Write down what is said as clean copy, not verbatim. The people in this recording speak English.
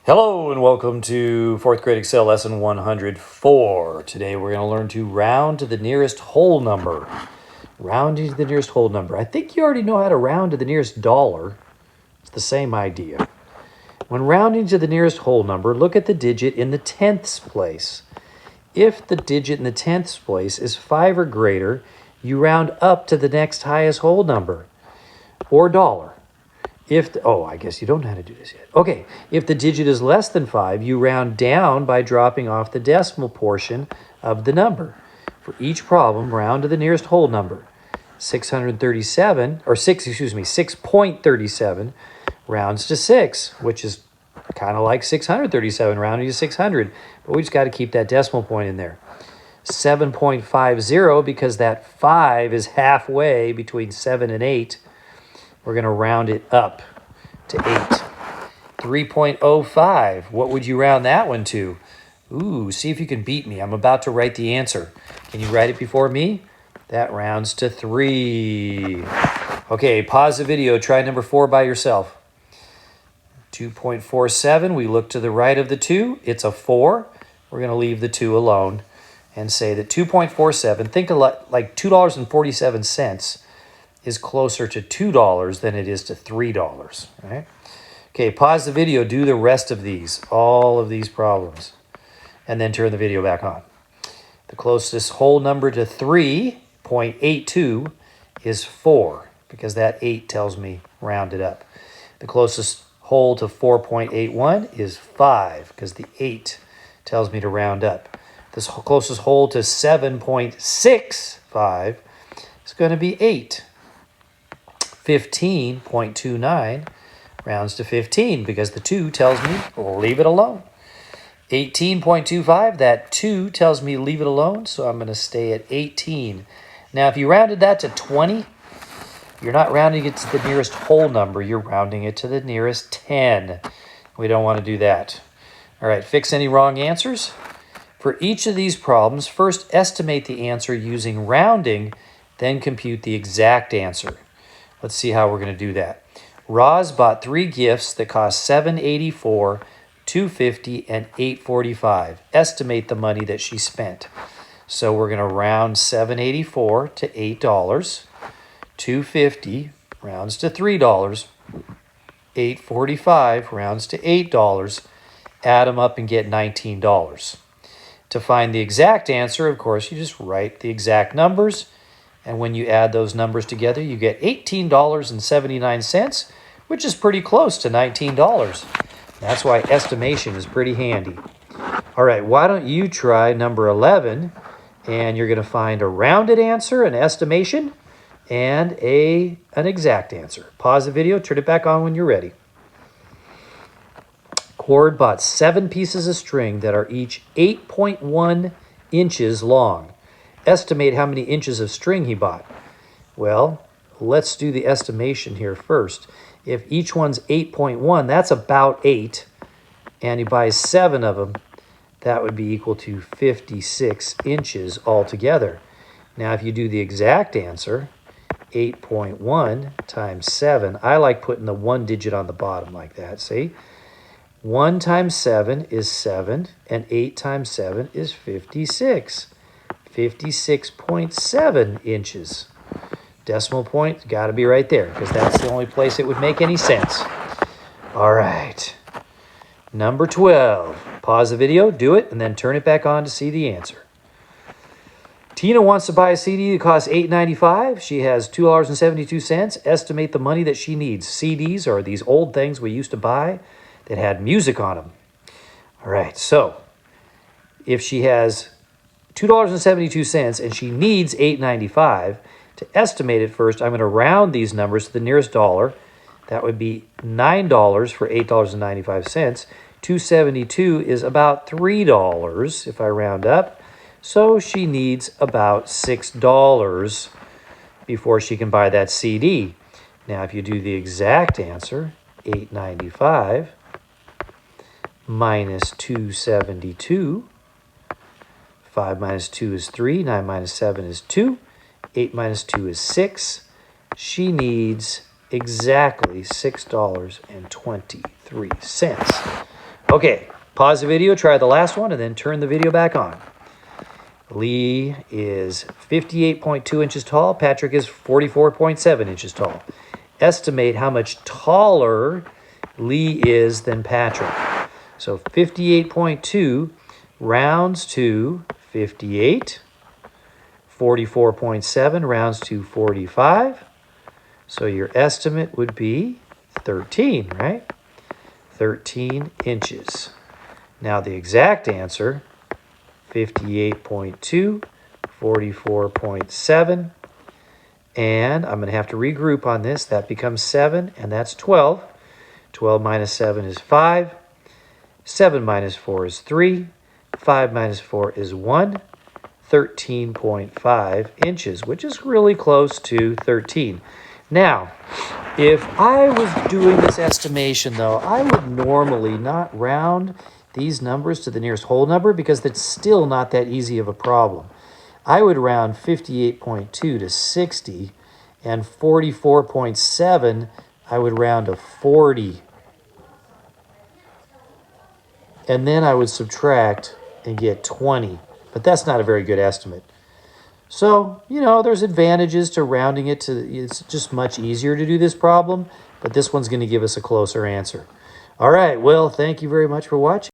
Hello and welcome to 4th grade Excel lesson 104. Today we're going to learn to round to the nearest whole number. Rounding to the nearest whole number. I think you already know how to round to the nearest dollar. It's the same idea. When rounding to the nearest whole number, look at the digit in the tenths place. If the digit in the tenths place is 5 or greater, you round up to the next highest whole number, or dollar. I guess you don't know how to do this yet. Okay, if the digit is less than 5, you round down by dropping off the decimal portion of the number. For each problem, round to the nearest whole number. 6.37 rounds to 6, which is kind of like 637 rounding to 600, but we just got to keep that decimal point in there. 7.50, because that 5 is halfway between 7 and 8, we're going to round it up to 8. 3.05. What would you round that one to? Ooh, see if you can beat me. I'm about to write the answer. Can you write it before me? That rounds to 3. Okay, pause the video. Try number 4 by yourself. 2.47. We look to the right of the 2. It's a 4. We're going to leave the 2 alone and say that 2.47, think of like $2.47 is closer to $2 than it is to $3, right? Okay, pause the video, do the rest of these, all of these problems, and then turn the video back on. The closest whole number to 3.82 is 4, because that 8 tells me round it up. The closest whole to 4.81 is 5, because the 8 tells me to round up. The closest whole to 7.65 is going to be 8. 15.29 rounds to 15 because the 2 tells me leave it alone. 18.25, that 2 tells me leave it alone, so I'm going to stay at 18. Now, if you rounded that to 20, you're not rounding it to the nearest whole number. You're rounding it to the nearest 10. We don't want to do that. All right, fix any wrong answers. For each of these problems, first estimate the answer using rounding, then compute the exact answer. Let's see how we're going to do that. Roz bought 3 gifts that cost $7.84, $2.50, and $8.45. Estimate the money that she spent. So we're going to round $7.84 to $8, $2.50 rounds to $3, $8.45 rounds to $8. Add them up and get $19. To find the exact answer, of course, you just write the exact numbers. And when you add those numbers together, you get $18.79, which is pretty close to $19. That's why estimation is pretty handy. All right, why don't you try number 11, and you're going to find a rounded answer, an estimation, and an exact answer. Pause the video, turn it back on when you're ready. Cord bought 7 pieces of string that are each 8.1 inches long. Estimate how many inches of string he bought. Well, let's do the estimation here first. If each one's 8.1, that's about 8, and he buys 7 of them, that would be equal to 56 inches altogether. Now, if you do the exact answer, 8.1 times 7, I like putting the 1 digit on the bottom like that, see? 1 times 7 is 7, and 8 times 7 is 56. 56.7 inches. Decimal point, got to be right there, because that's the only place it would make any sense. All right. Number 12. Pause the video, do it, and then turn it back on to see the answer. Tina wants to buy a CD that costs $8.95. She has $2.72. Estimate the money that she needs. CDs are these old things we used to buy that had music on them. All right, so if she has $2.72 and she needs $8.95. To estimate it first, I'm going to round these numbers to the nearest dollar. That would be $9 for $8.95. $2.72 is about $3 if I round up. So she needs about $6 before she can buy that CD. Now, if you do the exact answer, $8.95 minus $2.72, 5 minus 2 is 3. 9 minus 7 is 2. 8 minus 2 is 6. She needs exactly $6.23. Okay, pause the video, try the last one, and then turn the video back on. Lee is 58.2 inches tall. Patrick is 44.7 inches tall. Estimate how much taller Lee is than Patrick. So 58.2 rounds to 58. 44.7 rounds to 45. So your estimate would be 13, right? 13 inches. Now the exact answer, 58.2, 44.7, and I'm going to have to regroup on this. That becomes 7, and that's 12. 12 minus 7 is 5. 7 minus 4 is 3. 5 minus 4 is 1. 13.5 inches, which is really close to 13. Now, if I was doing this estimation, though, I would normally not round these numbers to the nearest whole number because that's still not that easy of a problem. I would round 58.2 to 60, and 44.7, I would round to 40. And then I would subtract and get 20. But that's not a very good estimate. So, you know, there's advantages to rounding it to, it's just much easier to do this problem, but this one's going to give us a closer answer. All right, well, thank you very much for watching.